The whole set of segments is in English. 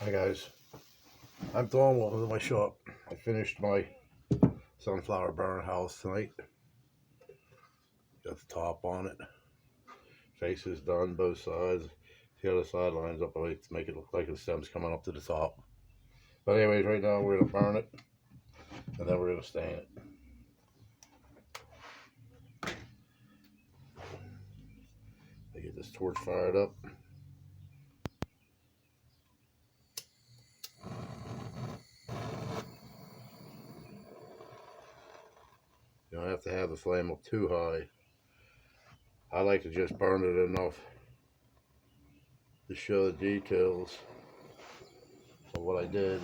Hi guys, I'm throwing one with my shop. I finished my sunflower birdhouse tonight. Got the top on it. Face is done, both sides. The other side lines up right to make it look like the stem's coming up to the top. But anyways, right now we're gonna burn it and then we're gonna stain it. I get this torch fired up. You don't have to have the flame up too high. I like to just burn it enough to show the details of what I did.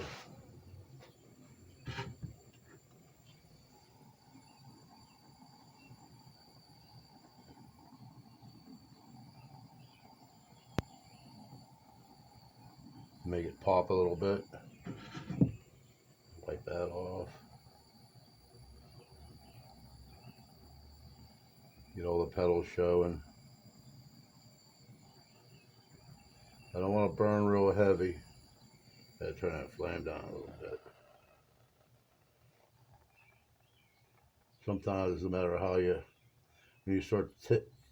Make it pop a little bit. Wipe that off. Get all the petals showing. I don't want to burn real heavy. Gotta turn that flame down a little bit. Sometimes no matter how when you start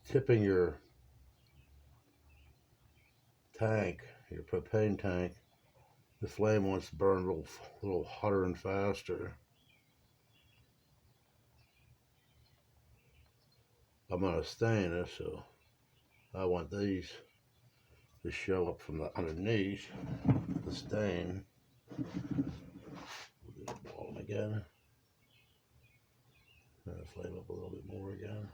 tipping your tank, your propane tank, the flame wants to burn a little hotter and faster. I'm gonna stain this, so I want these to show up from the underneath the stain. We'll just ball them again. Turn the flame up a little bit more again.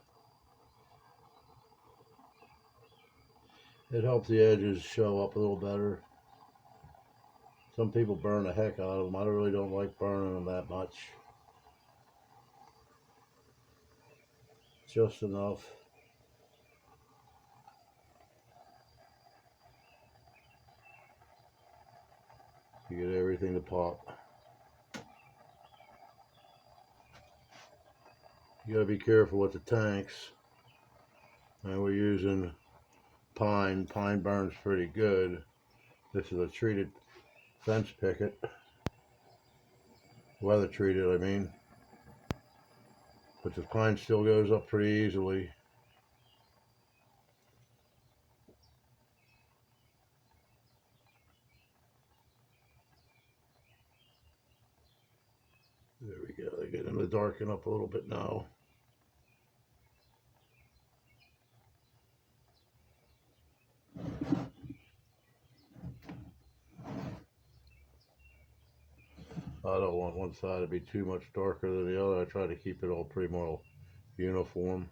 It helps the edges show up a little better. Some people burn the heck out of them. I really don't like burning them that much. Just enough. You get everything to pop. You gotta be careful with the tanks. And we're using pine. Pine burns pretty good. This is a treated fence picket. Weather treated, I mean. But the pine still goes up pretty easily. There we go. They're getting to darken up a little bit now. I don't want one side to be too much darker than the other. I try to keep it all pretty more uniform.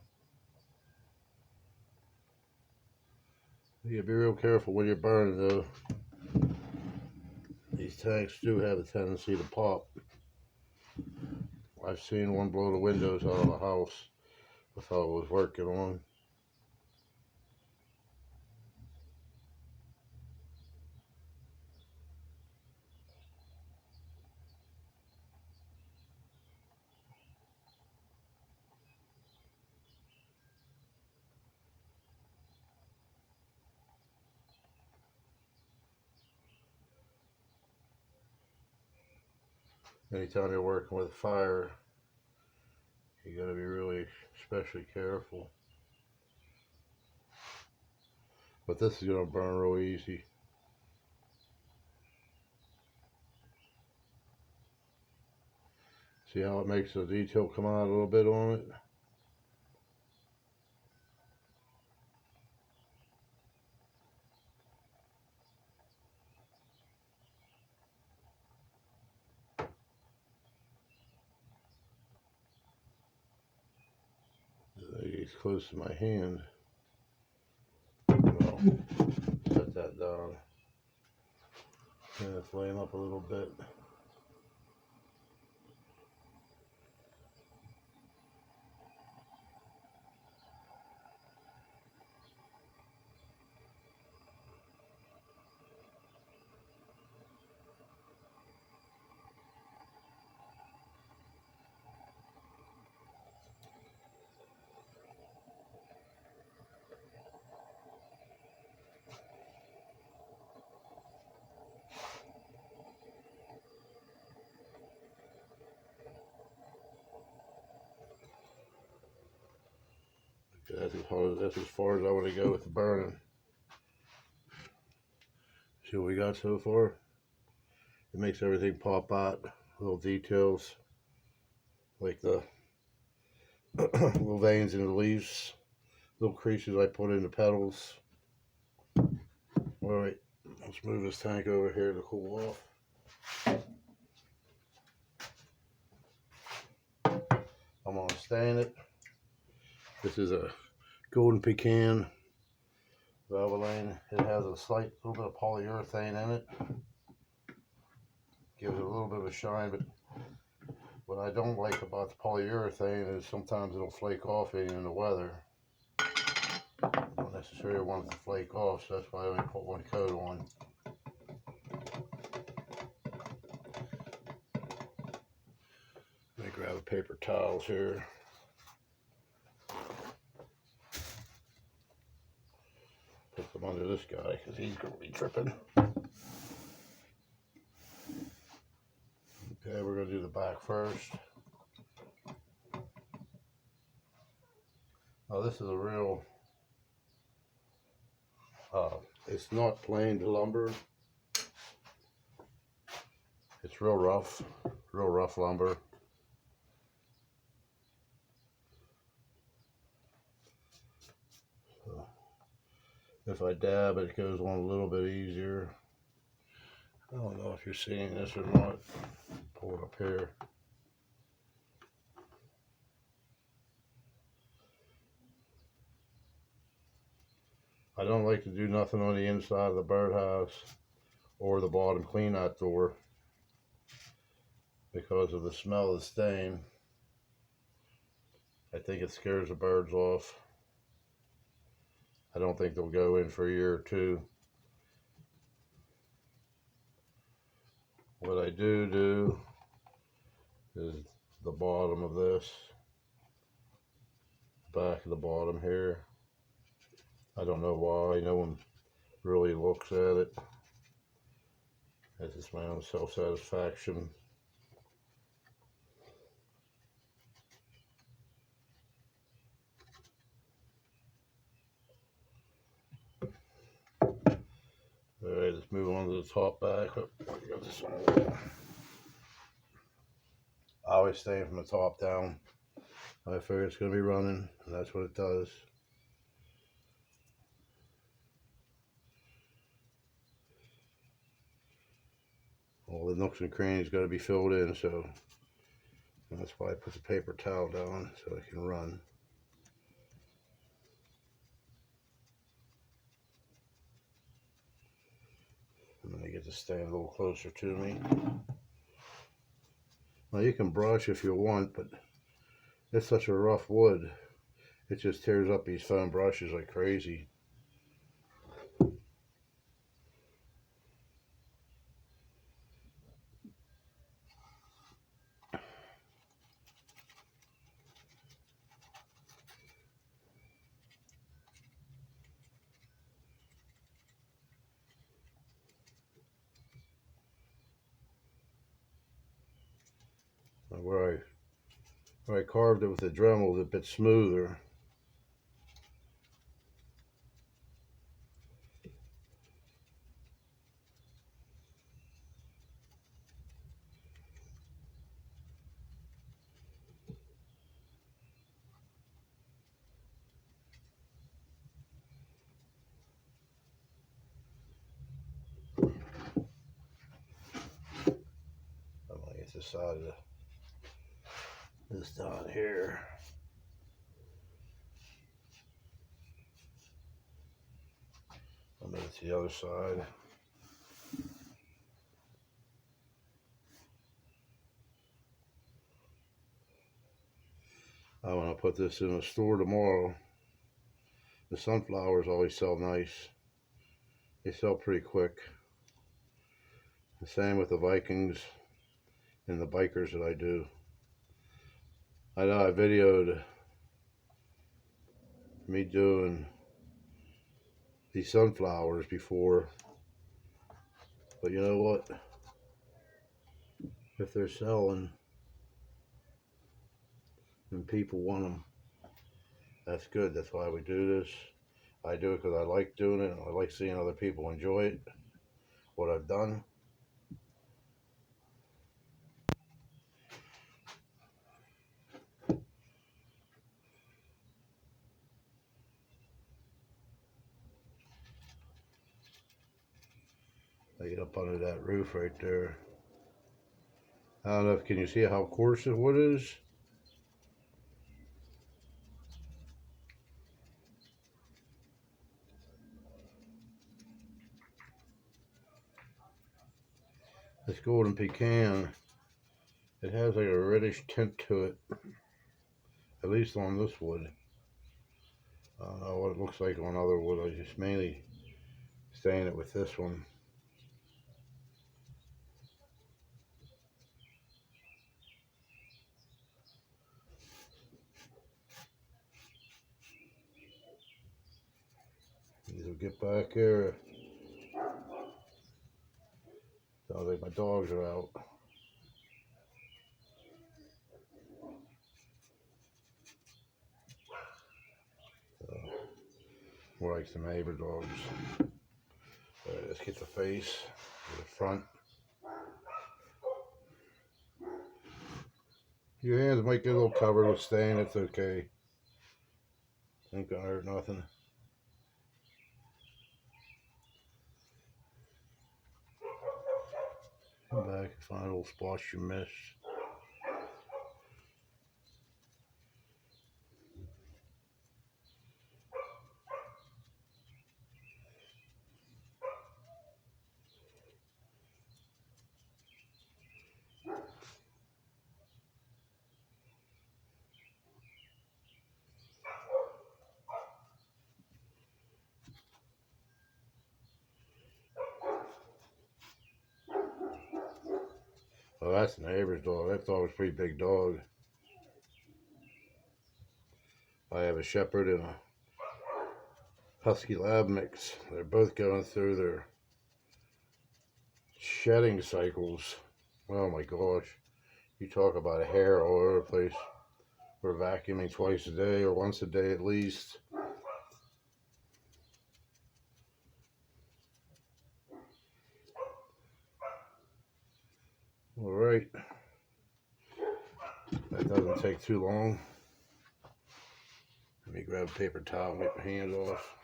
You gotta be real careful when you're burning though. These tanks do have a tendency to pop. I've seen one blow the windows out of a house the fellow was working on. Anytime you're working with fire, you gotta be really especially careful. But this is gonna burn real easy. See how it makes the detail come out a little bit on it? It's close to my hand. Well, set that down. Turn the flame up a little bit. That's as far as I want to go with the burning. See what we got so far? It makes everything pop out. Little details like the little veins in the leaves, little creases I put in the petals. Alright, let's move this tank over here to cool off. I'm gonna stain it. This is a golden pecan valvoline. It has a slight little bit of polyurethane in it. Gives it a little bit of a shine, but what I don't like about the polyurethane is sometimes it'll flake off in the weather. I don't necessarily want it to flake off, so that's why I only put one coat on. Let me grab a paper towels here. Put them under this guy because he's going to be tripping. Okay, we're going to do the back first. Now this is a real, it's not planed lumber. It's real rough lumber. So if I dab it, it goes on a little bit easier. I don't know if you're seeing this or not. Pull it up here. I don't like to do nothing on the inside of the birdhouse or the bottom clean out door because of the smell of the stain. I think it scares the birds off. I don't think they'll go in for a year or two. What I do is the bottom of this, back of the bottom here. I don't know why, no one really looks at it. That's just my own self-satisfaction. Alright, let's move on to the top back. Oh, I got this on. I always stain from the top down. I figure it's going to be running, and that's what it does. All the nooks and crannies got to be filled in, so that's why I put the paper towel down so I can run. I'm going to get the stain a little closer to me. Now you can brush if you want, but it's such a rough wood. It just tears up these foam brushes like crazy. Where I carved it with the Dremel is a bit smoother. I'm gonna get this side of this down here. I'll move it to the other side. I want to put this in a store tomorrow. The sunflowers always sell nice. They sell pretty quick. The same with the Vikings and the bikers that I do. I know I videoed me doing these sunflowers before, but you know what? If they're selling and people want them, That's good. That's why we do this. I do it because I like doing it. I like seeing other people enjoy it, what I've done. I get up under that roof right there. I don't know if, can you see how coarse the wood is? This golden pecan, it has like a reddish tint to it, at least on this wood. I don't know what it looks like on other wood. I just mainly stain it with this one. These will get back here. Sounds like my dogs are out. More like some neighbor dogs. Alright, let's get the face, the front. Your hands might get a little covered with stain, it's okay. Ain't gonna hurt nothing. Come back and find a little spot you missed. Oh, that's the neighbor's dog. That dog's a pretty big dog. I have a shepherd and a husky lab mix. They're both going through their shedding cycles. Oh my gosh. You talk about hair all over the place. We're vacuuming twice a day or once a day at least. All right. That doesn't take too long. Let me grab a paper towel and wipe my hands off.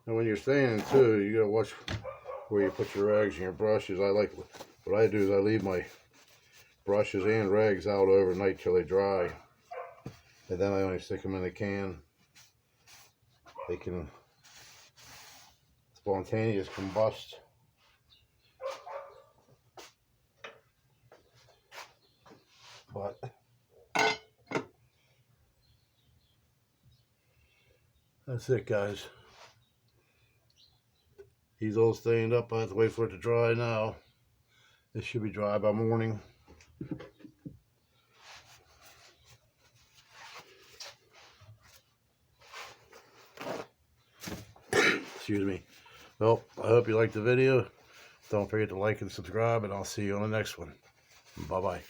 And when you're staining too, you gotta watch where you put your rags and your brushes. What I do is I leave my brushes and rags out overnight till they dry. And then I only stick them in a can. They can spontaneous combust. But that's it, guys. He's all stained up. I have to wait for it to dry now. It should be dry by morning. Excuse me. Well, I hope you liked the video. Don't forget to like and subscribe, and I'll see you on the next one. Bye-bye.